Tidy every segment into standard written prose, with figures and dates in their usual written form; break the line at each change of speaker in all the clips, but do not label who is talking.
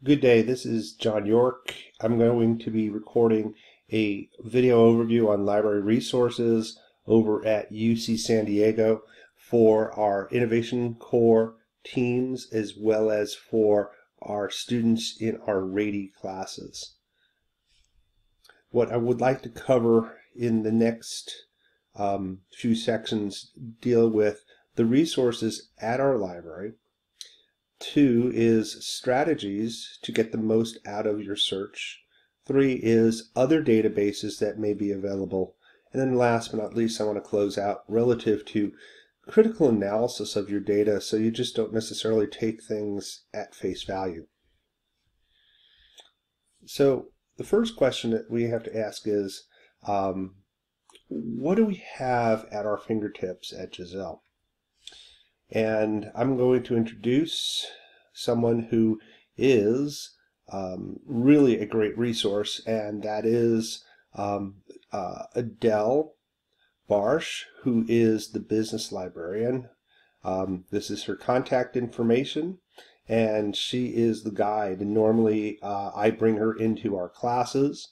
Good day, this is John York. I'm going to be recording a video overview on library resources over at UC San Diego for our Innovation Core teams as well as for our students in our RADI classes. What I would like to cover in the next few sections deal with the resources at our library. 2 is strategies to get the most out of your search. 3 is other databases that may be available. And then last but not least, I want to close out relative to critical analysis of your data so you just don't necessarily take things at face value. So the first question that we have to ask is, what do we have at our fingertips at Giselle? And I'm going to introduce someone who is really a great resource, and that is Adele Barsh, who is the business librarian. This is her contact information, and she is the guide. And normally I bring her into our classes,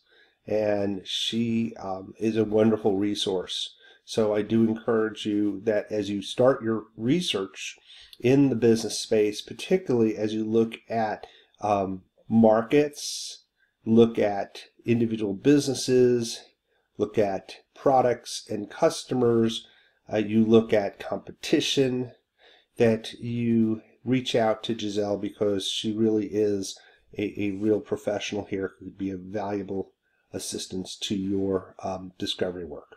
and she is a wonderful resource. So I do encourage you that as you start your research in the business space, particularly as you look at markets, look at individual businesses, look at products and customers, you look at competition, that you reach out to Giselle because she really is a real professional here who could be a valuable assistance to your discovery work.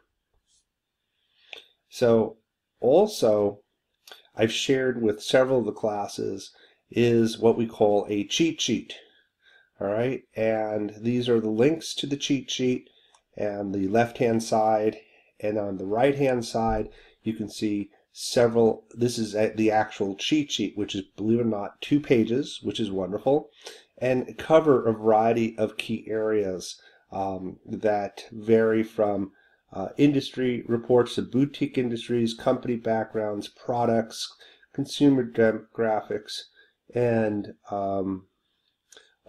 So also, I've shared with several of the classes is what we call a cheat sheet. All right, and these are the links to the cheat sheet and the left-hand side, and on the right-hand side you can see several. This is the actual cheat sheet, which is, believe it or not, 2 pages, which is wonderful, and cover a variety of key areas that vary from industry reports to boutique industries, company backgrounds, products, consumer demographics, and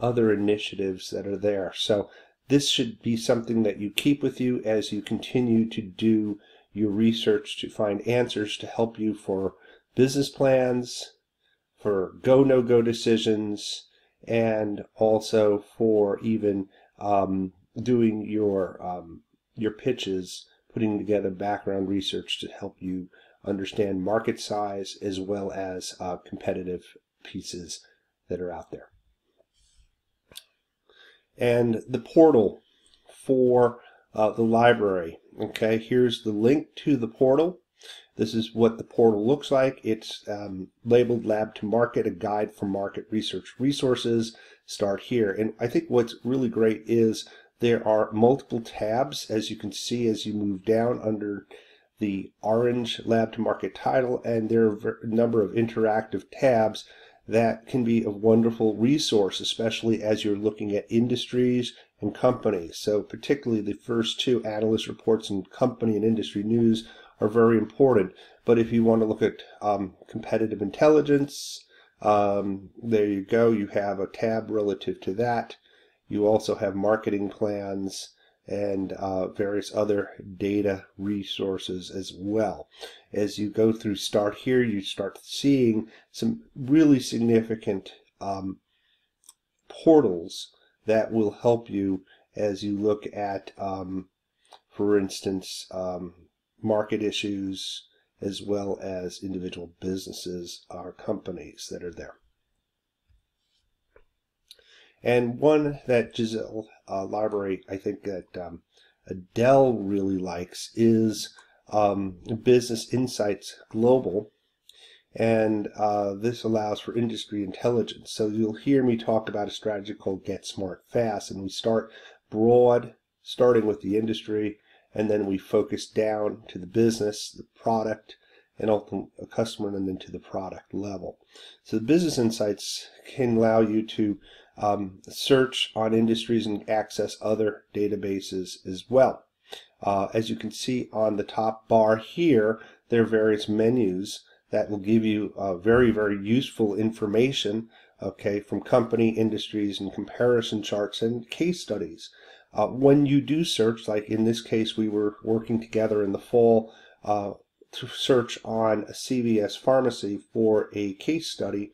other initiatives that are there. So this should be something that you keep with you as you continue to do your research to find answers to help you for business plans, for go, no-go decisions, and also for even doing your pitches, putting together background research to help you understand market size as well as competitive pieces that are out there. And the portal for the library. Okay, here's the link to the portal. This is what the portal looks like. It's labeled Lab to Market, a guide for market research resources. Start here. And I think what's really great is there are multiple tabs, as you can see as you move down under the orange Lab to Market title, and there are a number of interactive tabs that can be a wonderful resource, especially as you're looking at industries and companies. So particularly the first 2, analyst reports and company and industry news, are very important. But if you want to look at competitive intelligence, there you go. You have a tab relative to that. You also have marketing plans and various other data resources as well. As you go through Start Here, you start seeing some really significant portals that will help you as you look at, for instance, market issues as well as individual businesses or companies that are there. And one that Giselle Library, I think that Adele really likes, is Business Insights Global, and this allows for industry intelligence. So you'll hear me talk about a strategy called Get Smart Fast, and we start broad, starting with the industry, and then we focus down to the business, the product, and ultimately a customer, and then to the product level. So the Business Insights can allow you to search on industries and access other databases as well. As you can see on the top bar here, there are various menus that will give you very, very useful information okay, from company, industries, and comparison charts and case studies. When you do search, like in this case, we were working together in the fall to search on a CVS pharmacy for a case study,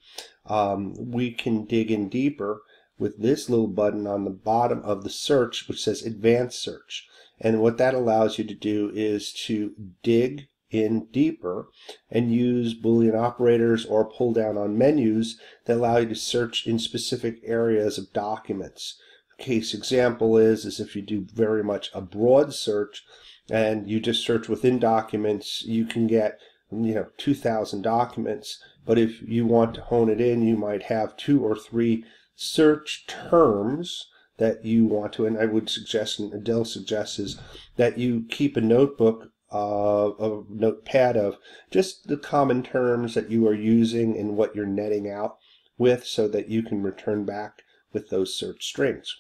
we can dig in deeper with this little button on the bottom of the search, which says Advanced Search. And what that allows you to do is to dig in deeper and use Boolean operators or pull down on menus that allow you to search in specific areas of documents. Case example is if you do very much a broad search and you just search within documents, you can get 2,000 documents. But if you want to hone it in, you might have 2 or 3 search terms that you want to, and I would suggest, and Adele suggests, is that you keep a notebook, a notepad of just the common terms that you are using and what you're netting out with, so that you can return back with those search strings.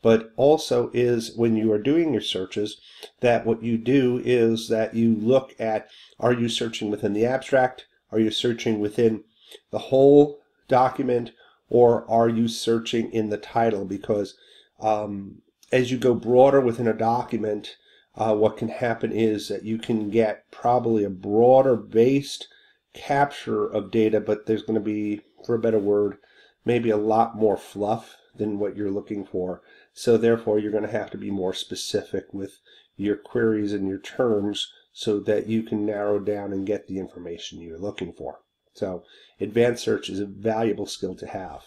But also is when you are doing your searches, that what you do is that you look at, are you searching within the abstract? Are you searching within the whole document? Or are you searching in the title? Because as you go broader within a document, what can happen is that you can get probably a broader based capture of data, but there's going to be, for a better word, maybe a lot more fluff than what you're looking for. So therefore, you're going to have to be more specific with your queries and your terms so that you can narrow down and get the information you're looking for. So advanced search is a valuable skill to have.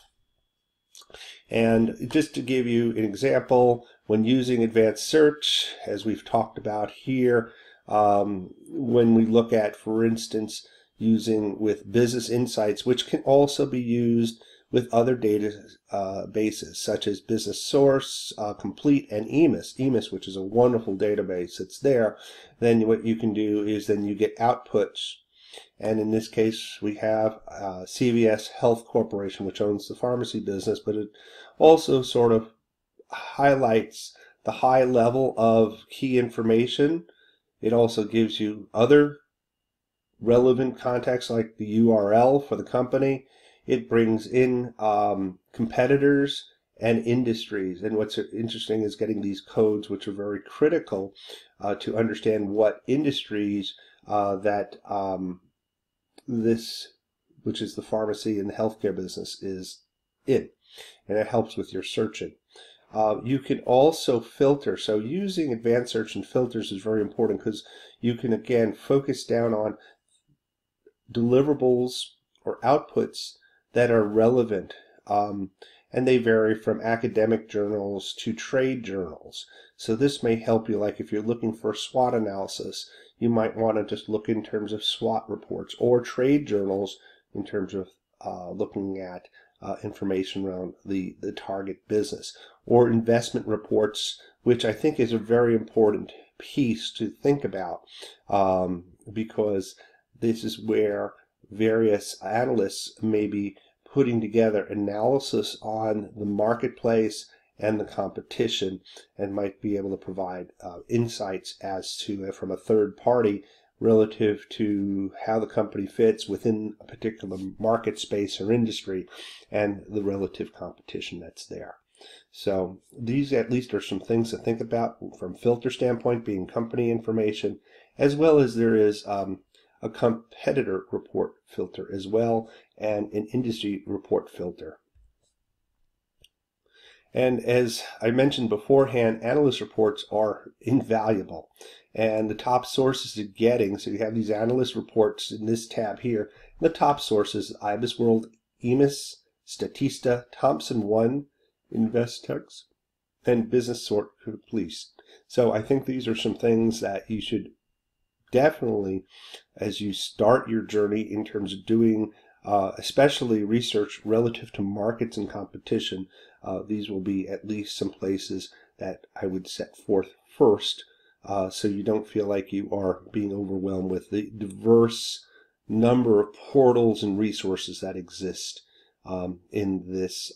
And just to give you an example, when using advanced search, as we've talked about here, when we look at, for instance, using with Business Insights, which can also be used with other data bases such as Business Source, Complete, and EMIS. EMIS, which is a wonderful database that's there, then what you can do is then you get outputs. And in this case, we have CVS Health Corporation, which owns the pharmacy business, but it also sort of highlights the high level of key information. It also gives you other relevant context like the URL for the company. It brings in competitors and industries. And what's interesting is getting these codes, which are very critical to understand what industries that this, which is the pharmacy and the healthcare business, is in. And it helps with your searching. You can also filter. So using advanced search and filters is very important because you can, again, focus down on deliverables or outputs that are relevant. And they vary from academic journals to trade journals. So this may help you, like if you're looking for a SWOT analysis, you might want to just look in terms of SWOT reports, or trade journals in terms of looking at information around the target business, or investment reports, which I think is a very important piece to think about, because this is where various analysts may be putting together analysis on the marketplace and the competition, and might be able to provide insights as to, from a third party, relative to how the company fits within a particular market space or industry and the relative competition that's there. So these at least are some things to think about from filter standpoint, being company information, as well as there is a competitor report filter as well, and an industry report filter. And as I mentioned beforehand, analyst reports are invaluable. And the top sources to getting, so you have these analyst reports in this tab here. The top sources, IBISWorld, EMIS, Statista, Thomson ONE, Investex, and Business Source Complete. So I think these are some things that you should definitely, as you start your journey in terms of doing especially research relative to markets and competition, these will be at least some places that I would set forth first, so you don't feel like you are being overwhelmed with the diverse number of portals and resources that exist in this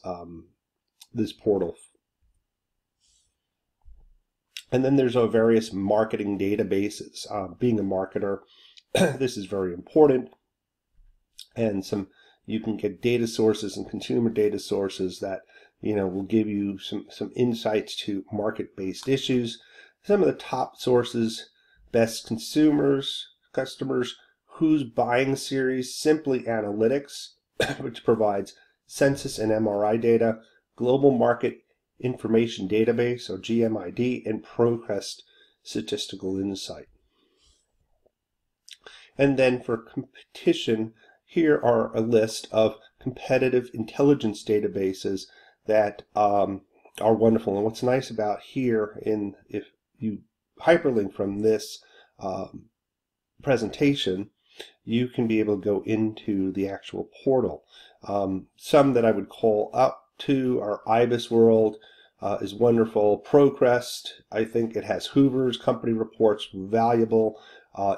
this portal. And then there's various marketing databases. Being a marketer, this is very important. And some You can get data sources and consumer data sources that will give you some insights to market-based issues. Some of the top sources: Best Customers, Who's Buying Series, Simply Analytics, which provides census and MRI data, Global Market Information Database, or GMID, and ProQuest Statistical Insight. And then for competition, here are a list of competitive intelligence databases that are wonderful. And what's nice about here, if you hyperlink from this presentation, you can be able to go into the actual portal. Some that I would call up to are IBISWorld, is wonderful. ProQuest, I think it has Hoover's company reports, valuable.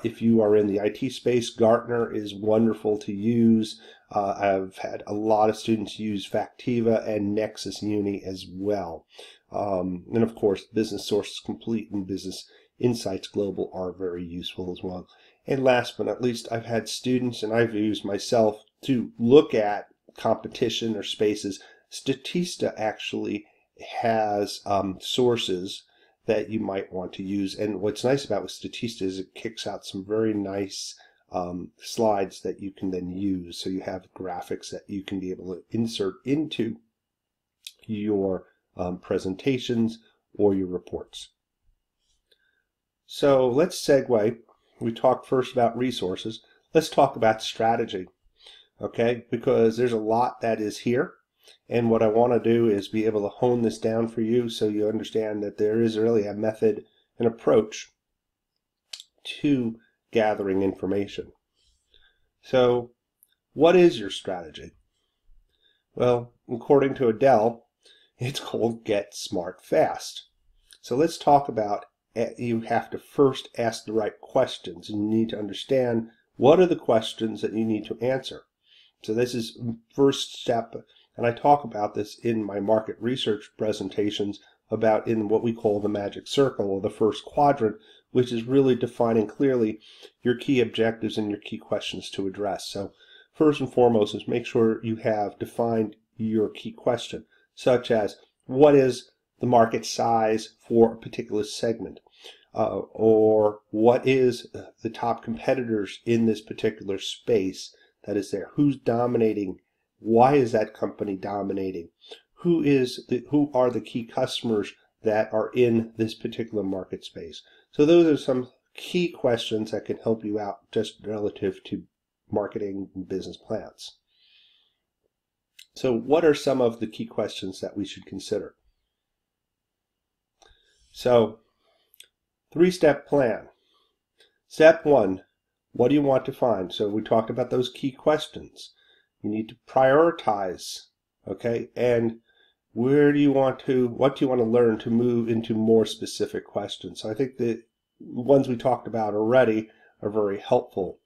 If you are in the IT space, Gartner is wonderful to use. I've had a lot of students use Factiva and Nexus Uni as well. And of course, Business Sources Complete and Business Insights Global are very useful as well. And last but not least, I've had students, and I've used myself, to look at competition or spaces. Statista actually has sources that you might want to use, and what's nice about with Statista is it kicks out some very nice slides that you can then use. So you have graphics that you can be able to insert into your presentations or your reports. So let's segue. We talked first about resources. Let's talk about strategy, okay? Because there's a lot that is here. And what I want to do is be able to hone this down for you so you understand that there is really a method and approach to gathering information. So what is your strategy? Well, according to Adele, it's called Get Smart Fast. So let's talk about, you have to first ask the right questions, and you need to understand what are the questions that you need to answer. So this is first step. And I talk about this in my market research presentations about in what we call the magic circle, or the first quadrant, which is really defining clearly your key objectives and your key questions to address. So first and foremost is make sure you have defined your key question, such as what is the market size for a particular segment, or what is the top competitors in this particular space that is there, who's dominating. Why is that company dominating? Who are the key customers that are in this particular market space? So those are some key questions that can help you out just relative to marketing and business plans. So what are some of the key questions that we should consider? So, 3-step plan. Step 1, what do you want to find? So we talked about those key questions. You need to prioritize, okay? And what do you want to learn to move into more specific questions? So I think the ones we talked about already are very helpful.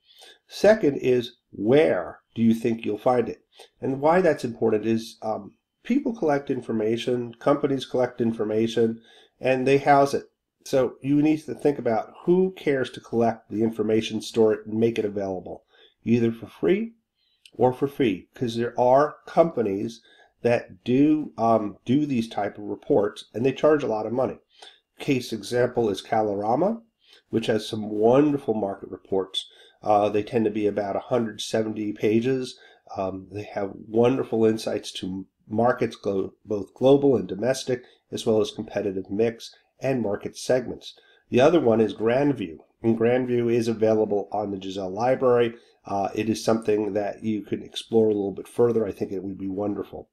Second is, where do you think you'll find it? And why that's important is people collect information, companies collect information, and they house it. So you need to think about who cares to collect the information, store it, and make it available, either for free or for fee, because there are companies that do these type of reports, and they charge a lot of money. Case example is Kalorama, which has some wonderful market reports. They tend to be about 170 pages. They have wonderful insights to markets, both global and domestic, as well as competitive mix and market segments. The other one is Grandview, and Grandview is available on the Giselle Library. It is something that you can explore a little bit further. I think it would be wonderful.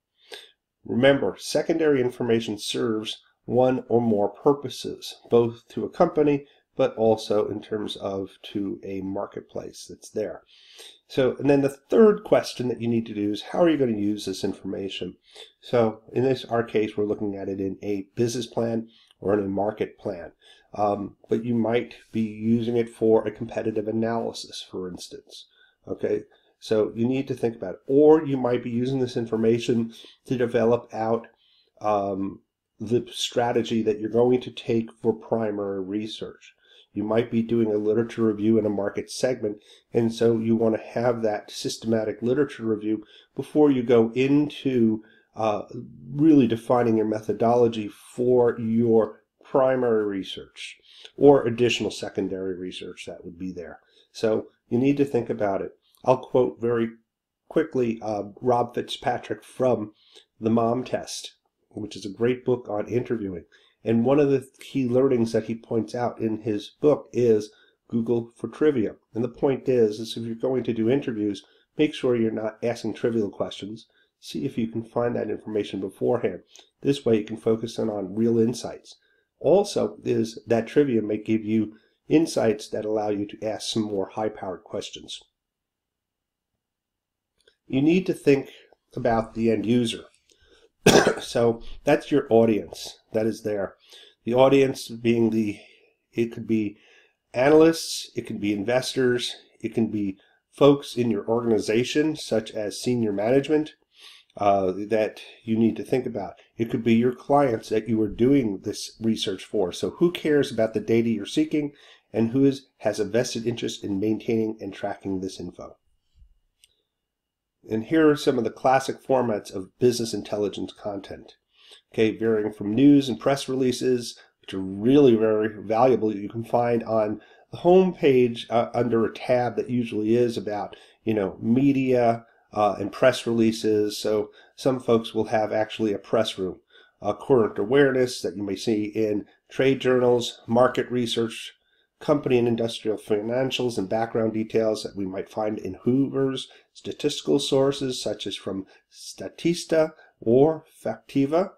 Remember, secondary information serves one or more purposes, both to a company, but also in terms of to a marketplace that's there. So, and then the third question that you need to do is, how are you going to use this information? So in our case, we're looking at it in a business plan or in a market plan. But you might be using it for a competitive analysis, for instance. Okay, so you need to think about it. Or you might be using this information to develop out the strategy that you're going to take for primary research. You might be doing a literature review in a market segment, and so you want to have that systematic literature review before you go into really defining your methodology for your primary research or additional secondary research that would be there. So you need to think about it. I'll quote very quickly Rob Fitzpatrick from The Mom Test, which is a great book on interviewing. And one of the key learnings that he points out in his book is Google for trivia. And the point is if you're going to do interviews, make sure you're not asking trivial questions. See if you can find that information beforehand. This way you can focus in on real insights. Also is that trivia may give you insights that allow you to ask some more high-powered questions. You need to think about the end user. So that's your audience that is there. The audience being it could be analysts, it can be investors, it can be folks in your organization such as senior management that you need to think about. It could be your clients that you are doing this research for. So who cares about the data you're seeking and who has a vested interest in maintaining and tracking this info. And here are some of the classic formats of business intelligence content. Okay, varying from news and press releases, which are really very valuable. You can find on the home page under a tab that usually is about, media and press releases. So some folks will have actually a press room. Current awareness that you may see in trade journals, market research, company and industrial financials and background details that we might find in Hoover's, statistical sources such as from Statista or Factiva,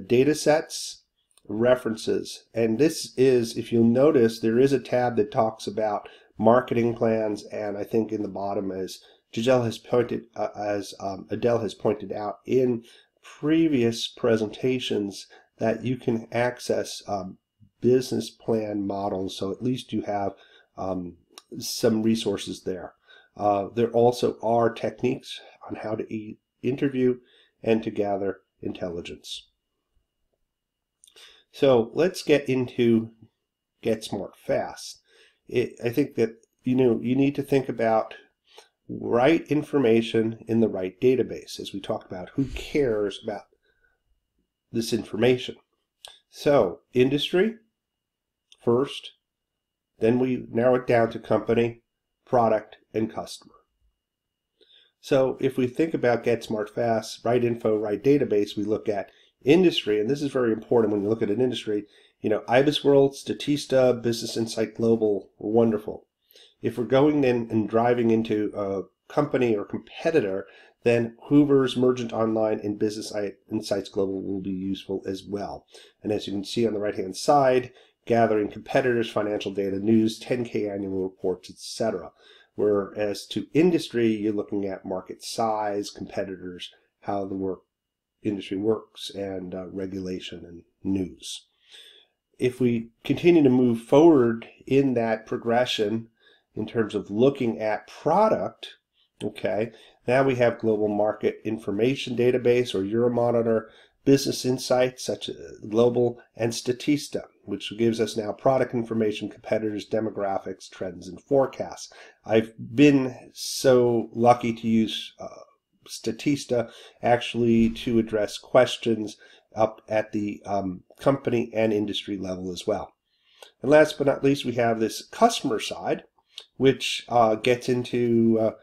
data sets, references. And this is, if you'll notice, there is a tab that talks about marketing plans, and I think in the bottom, as Adele has pointed out in previous presentations, that you can access business plan models, so at least you have some resources there. There also are techniques on how to interview and to gather intelligence. So let's get into Get Smart Fast. I think that you need to think about right information in the right database, as we talked about. Who cares about this information? So industry first, then we narrow it down to company, product, and customer. So if we think about Get Smart Fast, right info, right database, we look at industry, and this is very important when you look at an industry. IBISWorld, Statista, Business Insight Global, wonderful. If we're going in and driving into a company or competitor, then Hoover's, Mergent Online, and Business Insights Global will be useful as well. And as you can see on the right-hand side, gathering competitors, financial data, news, 10K annual reports, etc. Whereas to industry, you're looking at market size, competitors, how the industry works, and regulation and news. If we continue to move forward in that progression in terms of looking at product, okay, now we have Global Market Information Database or Euromonitor, Business Insights such as Global, and Statista, which gives us now product information, competitors, demographics, trends, and forecasts. I've been so lucky to use Statista actually to address questions up at the company and industry level as well. And last but not least, we have this customer side, which gets into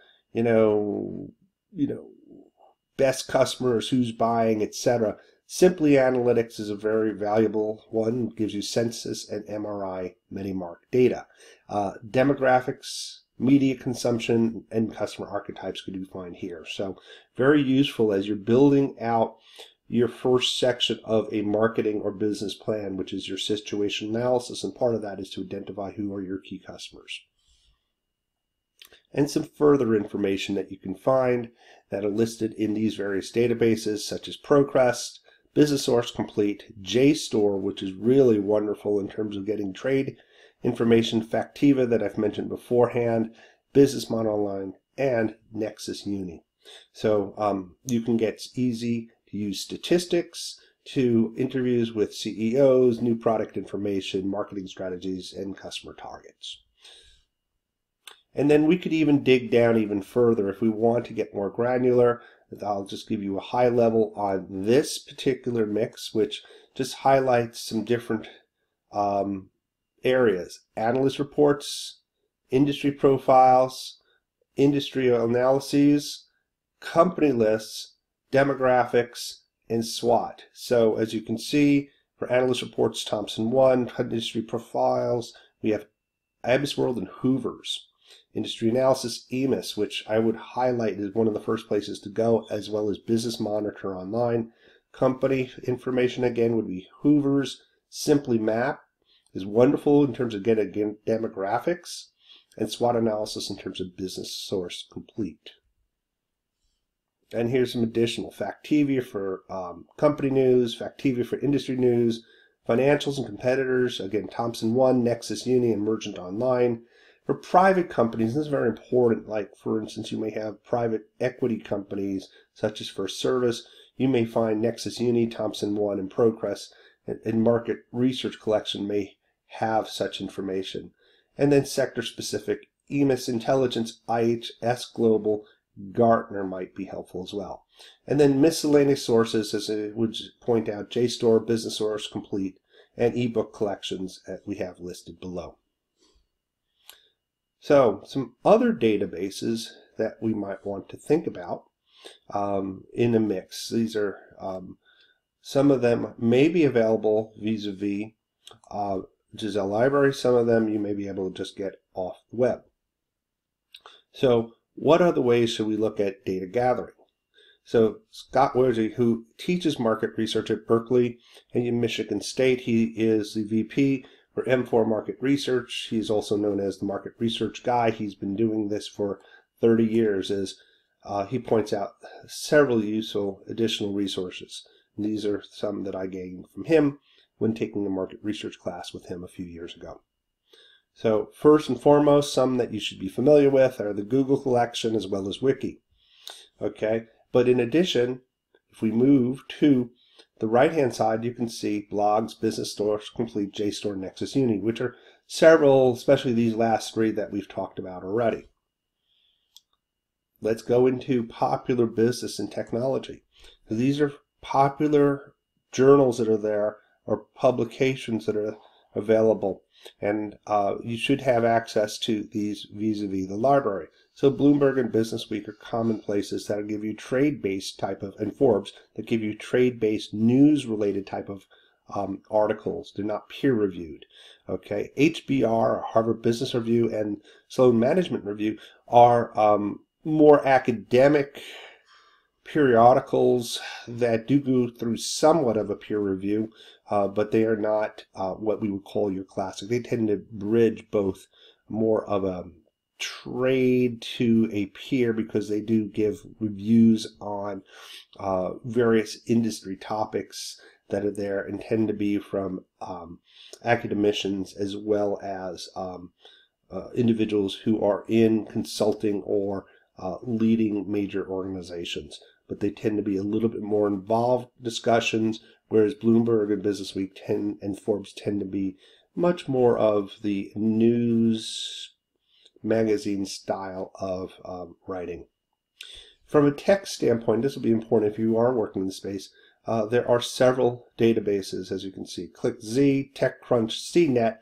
best customers, who's buying, etc. Simply Analytics is a very valuable one. It gives you census and MRI Medimark data. Demographics, media consumption, and customer archetypes could be found here. So very useful as you're building out your first section of a marketing or business plan, which is your situation analysis, and part of that is to identify who are your key customers. And some further information that you can find that are listed in these various databases, such as ProQuest, Business Source Complete, JSTOR, which is really wonderful in terms of getting trade information, Factiva that I've mentioned beforehand, Business Model Online, and Nexus Uni. So you can get easy to use statistics to interviews with CEOs, new product information, marketing strategies, and customer targets. And then we could even dig down even further if we want to get more granular. I'll just give you a high level on this particular mix, which just highlights some different areas: analyst reports, industry profiles, industry analyses, company lists, demographics, and SWOT. So as you can see, for analyst reports, Thomson One, industry profiles, we have IBISWorld and Hoovers. Industry analysis, EMIS, which I would highlight as one of the first places to go, as well as Business Monitor Online. Company information again would be Hoovers. Simply Map is wonderful in terms of getting demographics, and SWOT analysis in terms of Business Source Complete. And here's some additional: Factivia for company news, Factivia for industry news, financials and competitors, again Thomson One, Nexus Uni, and Mergent Online. For private companies, this is very important. Like, for instance, you may have private equity companies such as First Service. You may find Nexus Uni, Thomson One, and Procrest, and Market Research Collection may have such information. And then sector-specific: EMIS Intelligence, IHS Global, Gartner might be helpful as well. And then miscellaneous sources, as I would point out, JSTOR, Business Source Complete, and ebook collections that we have listed below. So some other databases that we might want to think about in a mix. These are some of them may be available vis-a-vis Giselle Library. Some of them you may be able to just get off the web. So what other ways should we look at data gathering? So Scott Worsey, who teaches market research at Berkeley and in Michigan State, he is the VP for M4 Market Research. He's also known as the Market Research Guy. He's been doing this for 30 years. As he points out several useful additional resources. And these are some that I gained from him when taking a market research class with him a few years ago. So first and foremost, some that you should be familiar with are the Google collection as well as Wiki. Okay, but in addition, if we move to the right-hand side, you can see blogs, Business Source Complete, JSTOR, Nexus Uni, which are several, especially these last three that we've talked about already. Let's go into popular business and technology. These are popular journals that are there, or publications that are available, and you should have access to these vis-a-vis the library. So Bloomberg and Business Week are common places that give you trade-based type of, and Forbes, that give you trade-based news-related type of articles. They're not peer-reviewed. Okay, HBR, or Harvard Business Review, and Sloan Management Review are more academic periodicals that do go through somewhat of a peer review, but they are not what we would call your classic. They tend to bridge both more of a trade to a peer, because they do give reviews on various industry topics that are there, and tend to be from academicians as well as individuals who are in consulting or leading major organizations. But they tend to be a little bit more involved discussions, whereas Bloomberg and Business Week and Forbes tend to be much more of the news magazine style of writing. From a tech standpoint, this will be important if you are working in the space. There are several databases, as you can see: ClickZ, TechCrunch, CNET,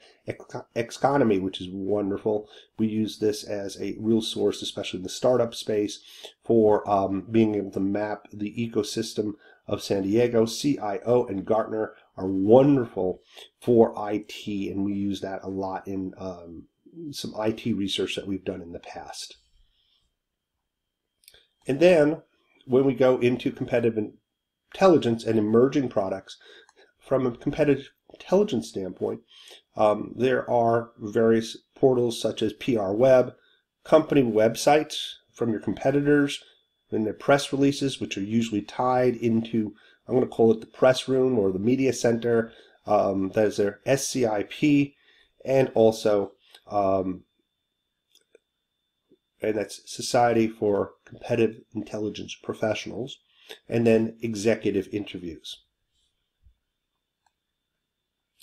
Xconomy, which is wonderful. We use this as a real source, especially in the startup space, for being able to map the ecosystem of San Diego. CIO and Gartner are wonderful for IT, and we use that a lot in some IT research that we've done in the past. And then when we go into competitive intelligence and emerging products, from a competitive intelligence standpoint, there are various portals such as PR Web, company websites from your competitors, and their press releases, which are usually tied into, I'm going to call it the press room or the media center. That is their SCIP, and also and that's Society for Competitive Intelligence Professionals, and then executive interviews.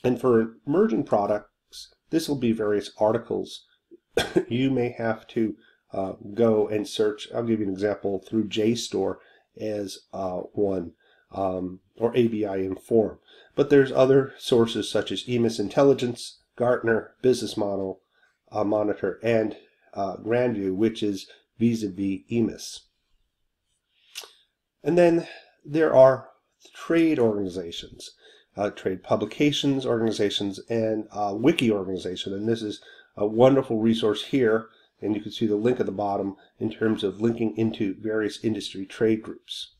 And for emerging products, this will be various articles. You may have to go and search. I'll give you an example through JSTOR as one, or ABI Inform. But there's other sources such as EMIS Intelligence, Gartner, Business Model, Monitor, and Grandview, which is vis-a-vis EMIS. And then there are trade organizations, trade publications organizations, and wiki organization. And this is a wonderful resource here, and you can see the link at the bottom in terms of linking into various industry trade groups.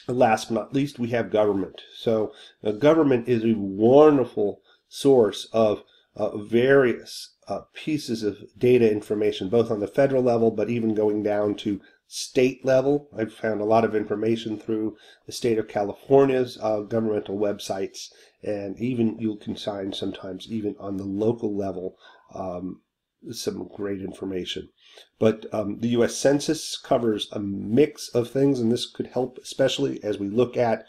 And last but not least, we have government. So government is a wonderful source of various pieces of data information, both on the federal level, but even going down to state level. I've found a lot of information through the state of California's governmental websites, and even you can find sometimes even on the local level some great information. But the U.S. Census covers a mix of things, and this could help especially as we look at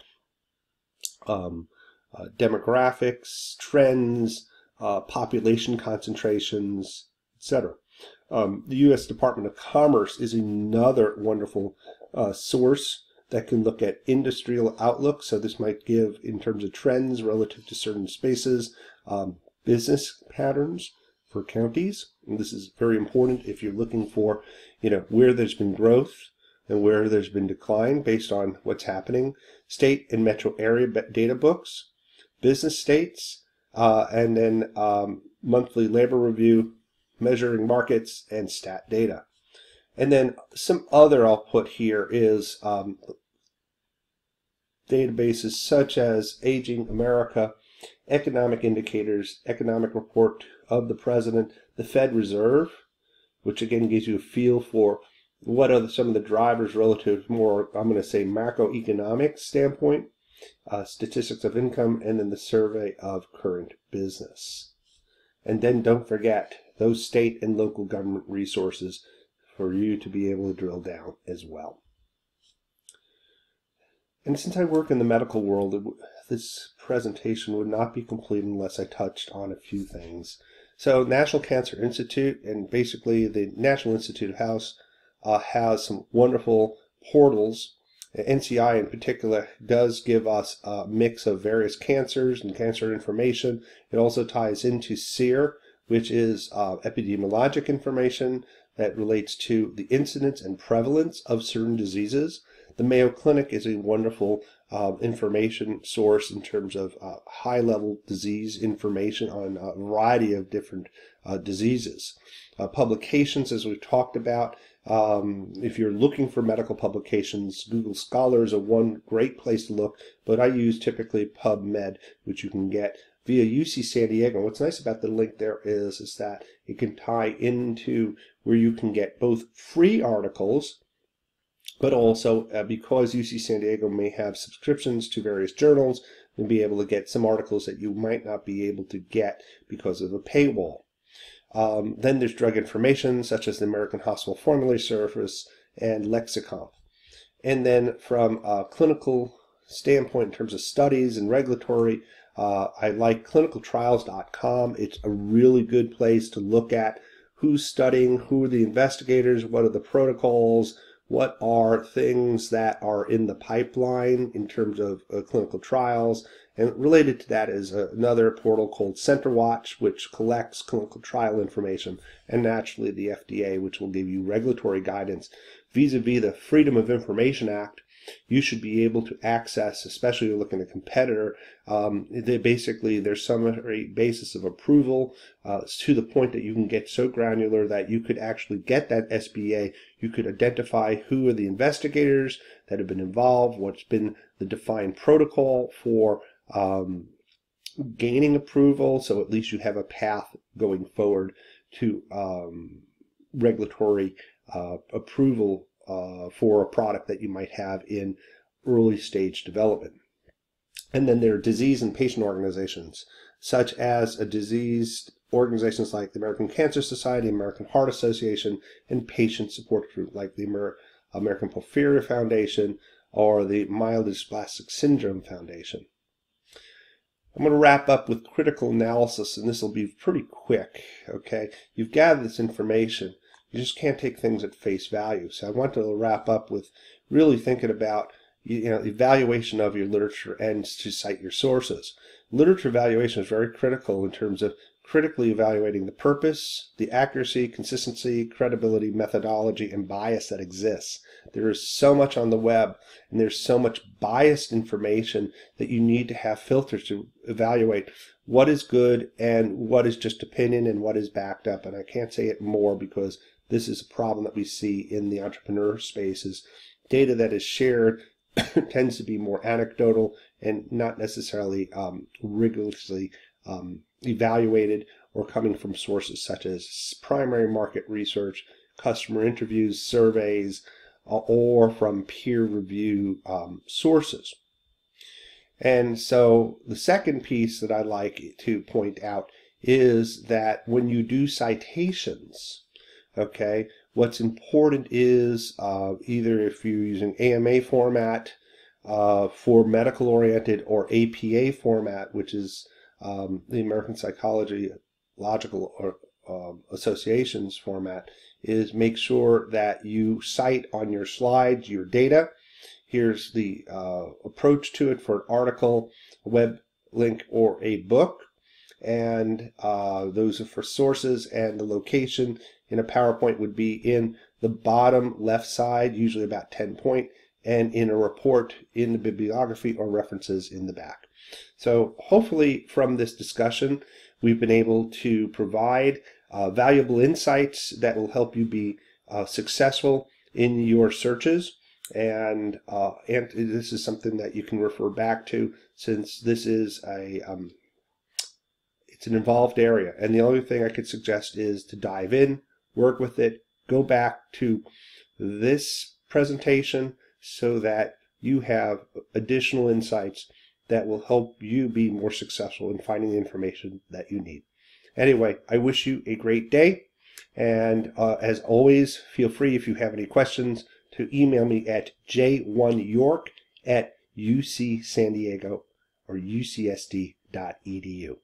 demographics, trends, population concentrations, etc. The U.S. Department of Commerce is another wonderful source that can look at industrial outlook. So this might give, in terms of trends relative to certain spaces, business patterns for counties. And this is very important if you're looking for, where there's been growth and where there's been decline based on what's happening. State and metro area data books, business states, and then monthly labor review, measuring markets, and stat data. And then some other I'll put here is databases such as Aging America, Economic Indicators, Economic Report of the President, the Fed Reserve, which again gives you a feel for what are some of the drivers relative more, I'm going to say, macroeconomic standpoint, statistics of income, and then the survey of current business. And then don't forget those state and local government resources for you to be able to drill down as well. And since I work in the medical world, this presentation would not be complete unless I touched on a few things. So National Cancer Institute, and basically the National Institute of Health, has some wonderful portals. NCI in particular does give us a mix of various cancers and cancer information. It also ties into SEER, which is epidemiologic information that relates to the incidence and prevalence of certain diseases. The Mayo Clinic is a wonderful information source in terms of high-level disease information on a variety of different diseases. Publications, as we've talked about, if you're looking for medical publications, Google Scholar is one great place to look, but I use typically PubMed, which you can get via UC San Diego. What's nice about the link there is that it can tie into where you can get both free articles, but also because UC San Diego may have subscriptions to various journals, you'll be able to get some articles that you might not be able to get because of a paywall. Then there's drug information, such as the American Hospital Formulary Service and Lexicomp. And then from a clinical standpoint, in terms of studies and regulatory, I like clinicaltrials.com. It's a really good place to look at who's studying, who are the investigators, what are the protocols, what are things that are in the pipeline in terms of clinical trials. And related to that is another portal called CenterWatch, which collects clinical trial information, and naturally the FDA, which will give you regulatory guidance. Vis-a-vis the Freedom of Information Act, you should be able to access, especially if you're looking at a competitor, there's summary basis of approval to the point that you can get so granular that you could actually get that SBA. You could identify who are the investigators that have been involved, what's been the defined protocol for gaining approval, so at least you have a path going forward to regulatory approval for a product that you might have in early stage development. And then there are disease and patient organizations, such as organizations like the American Cancer Society, American Heart Association, and patient support group like the American Porphyria Foundation or the Myelodysplastic Syndrome Foundation. I'm going to wrap up with critical analysis, and this will be pretty quick. Okay, you've gathered this information. You just can't take things at face value. So I want to wrap up with really thinking about evaluation of your literature and to cite your sources. Literature evaluation is very critical in terms of critically evaluating the purpose, the accuracy, consistency, credibility, methodology, and bias that exists. There is so much on the web, and there's so much biased information that you need to have filters to evaluate what is good and what is just opinion and what is backed up. And I can't say it more because this is a problem that we see in the entrepreneur spaces. Data that is shared tends to be more anecdotal and not necessarily rigorously evaluated or coming from sources such as primary market research, customer interviews, surveys, or from peer review sources. And so the second piece that I'd like to point out is that when you do citations, okay, what's important is either if you're using AMA format for medical oriented or APA format, which is the American Psychological Association's format, is make sure that you cite on your slides your data. Here's the approach to it for an article, a web link, or a book. And those are for sources, and the location in a PowerPoint would be in the bottom left side, usually about 10 point, and in a report in the bibliography or references in the back. So hopefully from this discussion, we've been able to provide valuable insights that will help you be successful in your searches. And this is something that you can refer back to, since this is it's an involved area. And the only thing I could suggest is to dive in, work with it, go back to this presentation so that you have additional insights that will help you be more successful in finding the information that you need. Anyway, I wish you a great day. And as always, feel free, if you have any questions, to email me at j1york@ucsandiego or ucsd.edu.